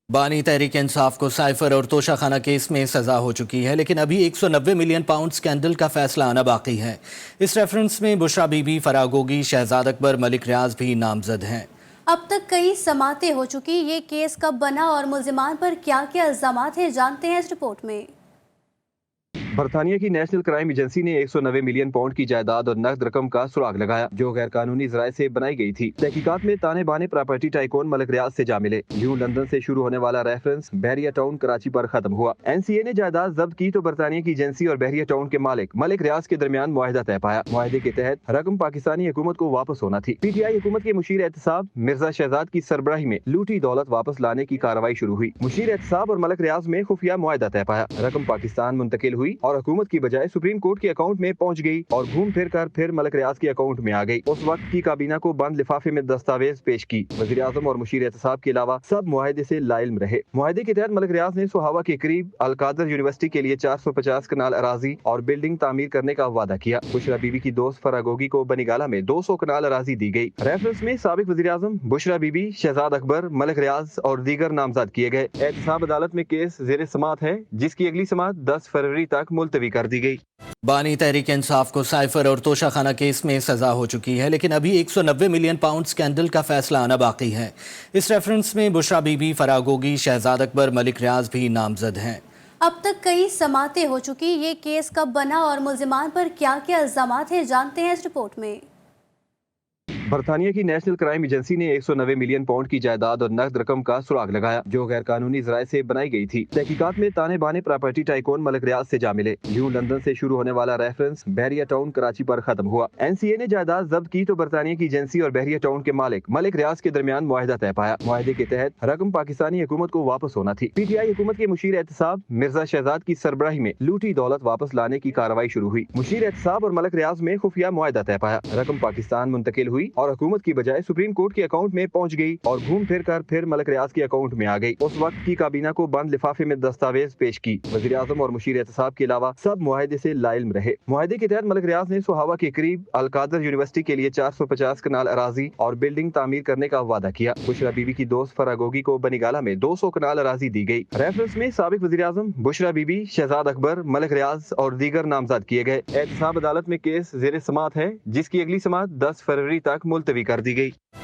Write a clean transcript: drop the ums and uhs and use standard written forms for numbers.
بانی تحریک انصاف کو سائفر اور توشہ خانہ کیس میں سزا ہو چکی ہے، لیکن ابھی 190 ملین پاؤنڈ سکینڈل کا فیصلہ آنا باقی ہے۔ اس ریفرنس میں بشرا بی بی، فرح گوگی، شہزاد اکبر، ملک ریاض بھی نامزد ہیں۔ اب تک کئی سماعتیں ہو چکی، یہ کیس کب بنا اور ملزمان پر کیا کیا الزامات ہیں، جانتے ہیں اس رپورٹ میں۔ برطانیہ کی نیشنل کرائم ایجنسی نے 190 ملین پاؤنڈ کی جائیداد اور نقد رقم کا سراغ لگایا جو غیر قانونی ذرائع سے بنائی گئی تھی۔ تحقیقات میں تانے بانے پراپرٹی ٹائکون ملک ریاض سے جا ملے۔ یوں لندن سے شروع ہونے والا ریفرنس بحریہ ٹاؤن کراچی پر ختم ہوا۔ این سی اے نے جائیداد ضبط کی تو برطانیہ کی ایجنسی اور بحریہ ٹاؤن کے مالک ملک ریاض کے درمیان معاہدہ طے پایا۔ معاہدے کے تحت رقم پاکستانی حکومت کو واپس ہونا تھی۔ پی ٹی آئی حکومت کے مشیر احتساب مرزا شہزاد کی سربراہی میں لوٹی دولت واپس لانے کی کارروائی شروع ہوئی۔ مشیر احتساب اور ملک ریاض میں خفیہ معاہدہ طے پایا۔ رقم پاکستان منتقل ہوئی اور حکومت کی بجائے سپریم کورٹ کے اکاؤنٹ میں پہنچ گئی اور گھوم پھر کر پھر ملک ریاض کے اکاؤنٹ میں آ گئی۔ اس وقت کی کابینہ کو بند لفافے میں دستاویز پیش کی۔ وزیر اعظم اور مشیر احتساب کے علاوہ سب معاہدے سے لا علم رہے۔ معاہدے کے تحت ملک ریاض نے سہاوا کے قریب القادر یونیورسٹی کے لیے 450 کنال اراضی اور بلڈنگ تعمیر کرنے کا وعدہ کیا۔ بشرا بی بی کی دوست فرح گوگی کو بنی گالہ میں 200 کنال اراضی دی گئی۔ ریفرنس میں سابق وزیر اعظم بشرا بی بی، شہزاد اکبر، ملک ریاض اور دیگر نامزد کیے گئے۔ احتساب عدالت میں کیس زیر سماعت ہے جس کی اگلی سماعت 10 فروری تک ملتوی کر دی گئی۔ بانی تحریک انصاف کو سائفر اور توشہ خانہ کیس میں سزا ہو چکی ہے، لیکن ابھی 190 ملین پاؤنڈ سکینڈل کا فیصلہ آنا باقی ہے۔ اس ریفرنس میں بشرا بی بی، فرح گوگی، شہزاد اکبر، ملک ریاض بھی نامزد ہیں۔ اب تک کئی سماعتیں ہو چکی، یہ کیس کب بنا اور ملزمان پر کیا کیا الزامات ہیں، جانتے ہیں اس رپورٹ میں۔ برطانیہ کی نیشنل کرائم ایجنسی نے 190 ملین پاؤنڈ کی جائیداد اور نقد رقم کا سراغ لگایا جو غیر قانونی ذرائع سے بنائی گئی تھی۔ تحقیقات میں تانے بانے پراپرٹی ٹائکون ملک ریاض سے جا ملے۔ یوں لندن سے شروع ہونے والا ریفرنس بحریہ ٹاؤن کراچی پر ختم ہوا۔ این سی اے نے جائیداد ضبط کی تو برطانیہ کی ایجنسی اور بحریہ ٹاؤن کے مالک ملک ریاض کے درمیان معاہدہ طے پایا۔ معاہدے کے تحت رقم پاکستانی حکومت کو واپس ہونا تھی۔ پی ٹی آئی حکومت کے مشیر احتساب مرزا شہزاد کی سربراہی میں لوٹی دولت واپس لانے کی کارروائی شروع ہوئی۔ مشیر احتساب اور ملک ریاض میں خفیہ معاہدہ طے پایا۔ رقم پاکستان منتقل ہوئی اور حکومت کی بجائے سپریم کورٹ کے اکاؤنٹ میں پہنچ گئی اور گھوم پھر کر پھر ملک ریاض کے اکاؤنٹ میں آ گئی۔ اس وقت کی کابینہ کو بند لفافے میں دستاویز پیش کی۔ وزیر اعظم اور مشیر احتساب کے علاوہ سب معاہدے سے لا علم رہے۔ معاہدے کے تحت ملک ریاض نے سہاوا کے قریب القادر یونیورسٹی کے لیے 450 کنال اراضی اور بلڈنگ تعمیر کرنے کا وعدہ کیا۔ بشرا بی بی کی دوست فرح گوگی کو بنی گالہ میں 200 کنال اراضی دی گئی۔ ریفرنس میں سابق وزیر اعظم بشرا بی بی، شہزاد اکبر، ملک ریاض اور دیگر نامزد کیے گئے۔ احتساب عدالت میں کیس زیر سماعت ہے جس کی اگلی سماعت 10 فروری تک ملتوی کر دی گئی۔